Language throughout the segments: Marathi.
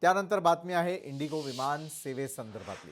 त्यानंतर बातमी आहे इंडिगो विमान सेवेसंदर्भातली।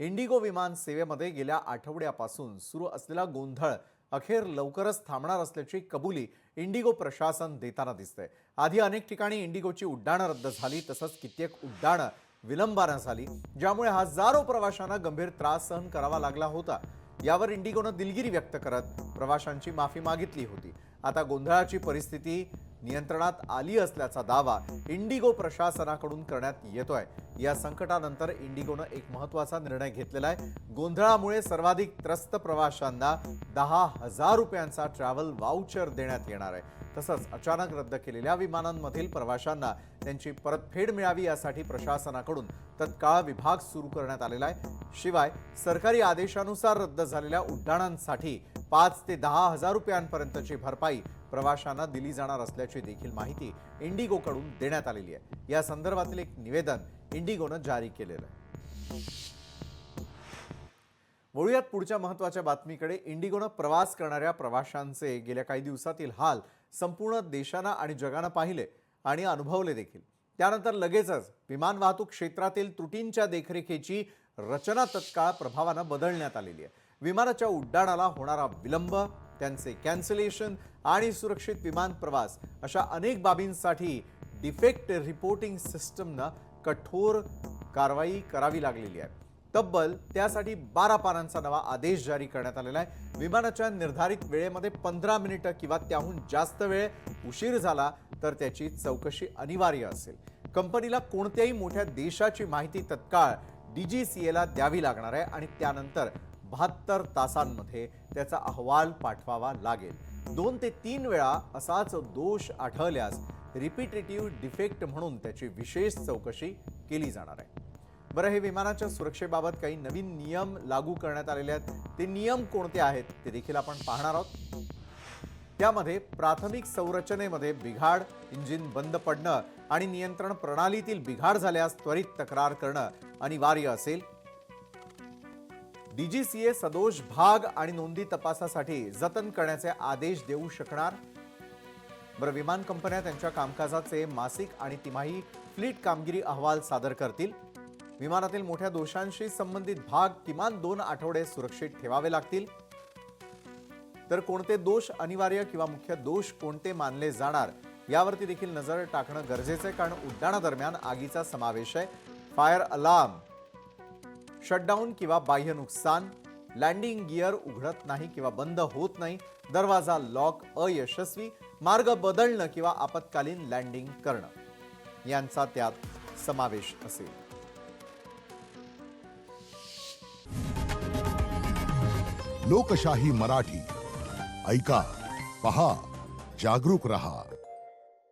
इंडिगो विमान सेवेमध्ये गेल्या आठवड्यापासून सुरू असलेला गोंधळ अखेर लवकरच थांबणार असल्याची कबुली इंडिगो प्रशासन देताना दिसतंय। आधी अनेक ठिकाणी इंडिगोची उड्डाणं रद्द झाली, तसंच कित्येक उड्डाणं विलंबानं झाली, ज्यामुळे हजारो प्रवाशांना गंभीर त्रास सहन करावा लागला होता। यावर इंडिगोनं दिलगिरी व्यक्त करत प्रवाशांची माफी मागितली होती। आता गोंधळाची परिस्थिती नियंत्रणात आली असल्याचा दावा इंडिगो प्रशासनाकडून करण्यात येतोय। या संकटानंतर इंडिगोनं एक महत्त्वाचा निर्णय घेतलेला आहे। गोंधळामुळे सर्वाधिक त्रस्त प्रवाशांना 10,000 रुपयांचा ट्रॅव्हल वाउचर देण्यात येणार आहे। तसंच अचानक रद्द केलेल्या विमानांमधील प्रवाशांना त्यांची परतफेड मिळावी यासाठी प्रशासनाकडून तत्काळ विभाग सुरू करण्यात आलेला आहे। शिवाय सरकारी आदेशानुसार रद्द झालेल्या उड्डाणांसाठी 5 ते 10,000 रुपयांपर्यंतची भरपाई प्रवाशांना दिली जाणार असल्याची देखील माहिती इंडिगोकडून देण्यात आलेली आहे। या संदर्भातील एक निवेदन इंडिगोनं जारी केलेलं आहे। वळूयात पुढच्या महत्त्वाच्या बातमीकडे। इंडिगोनं प्रवास करणाऱ्या प्रवाशांचे गेल्या काही दिवसातील हाल संपूर्ण देशानं आणि जगानं पाहिले आणि अनुभवले देखील। त्यानंतर लगेचच विमान वाहतूक क्षेत्रातील त्रुटींच्या देखरेखीची रचना तत्काळ प्रभावानं बदलण्यात आलेली आहे। विमानाच्या उड्डाणाला होणारा विलंब, त्यांचे कॅन्सलेशन आणि सुरक्षित विमान प्रवास अशा अनेक बाबींसाठी डिफेक्ट रिपोर्टिंग सिस्टमनं कठोर कारवाई करावी लागलेली आहे। तब्बल त्यासाठी 12 पानांचा नवा आदेश जारी करण्यात आलेला आहे। विमानाच्या निर्धारित वेळेमध्ये 15 मिनिटं किंवा त्याहून जास्त वेळ उशीर झाला तर त्याची चौकशी अनिवार्य असेल। कंपनीला कोणत्याही मोठ्या देशाची माहिती तत्काळ DGCA द्यावी लागणार आहे आणि त्यानंतर 72 तासांमध्ये त्याचा अहवाल पाठवावा लागेल। 2 ते 3 वेळा असाच दोष आढळल्यास रिपीटेटिव्ह डिफेक्ट म्हणून त्याची विशेष चौकशी केली जाणार आहे। बरं, हे विमानाच्या सुरक्षेबाबत काही नवीन नियम लागू करण्यात आलेले आहेत। ते नियम कोणते आहेत ते देखील आपण पाहणार आहोत। त्यामध्ये प्राथमिक संरचनेमध्ये बिघाड, इंजिन बंद पडणं आणि नियंत्रण प्रणालीतील बिघाड झाल्यास त्वरित तक्रार करणं अनिवार्य असेल। DGCA सदोष भाग आणि नोंदी तपासासाठी जतन करण्याचे आदेश देऊ शकणार। बरं, विमान कंपन्या त्यांच्या कामकाजाचे मासिक आणि तिमाही फ्लीट कामगिरी अहवाल सादर करतील। विमानातील मोठ्या दोषांशी संबंधित भाग किमान 2 आठवडे सुरक्षित ठेवावे लागतील। तर कोणते दोष अनिवार्य किंवा मुख्य दोष कोणते मानले जाणार यावरती देखील नजर टाकणं गरजेचं आहे, कारण उड्डाणादरम्यान आगीचा समावेश आहे। फायर अलार्म, शटडाऊन किंवा बाह्य नुकसान, लँडिंग गिअर उघडत नाही किंवा बंद होत नाही, दरवाजा लॉक अयशस्वी, मार्ग बदलणं किंवा आपत्कालीन लँडिंग करणं यांचा त्यात समावेश असेल। लोकशाही मराठी ऐका, पहा, जागरूक रहा।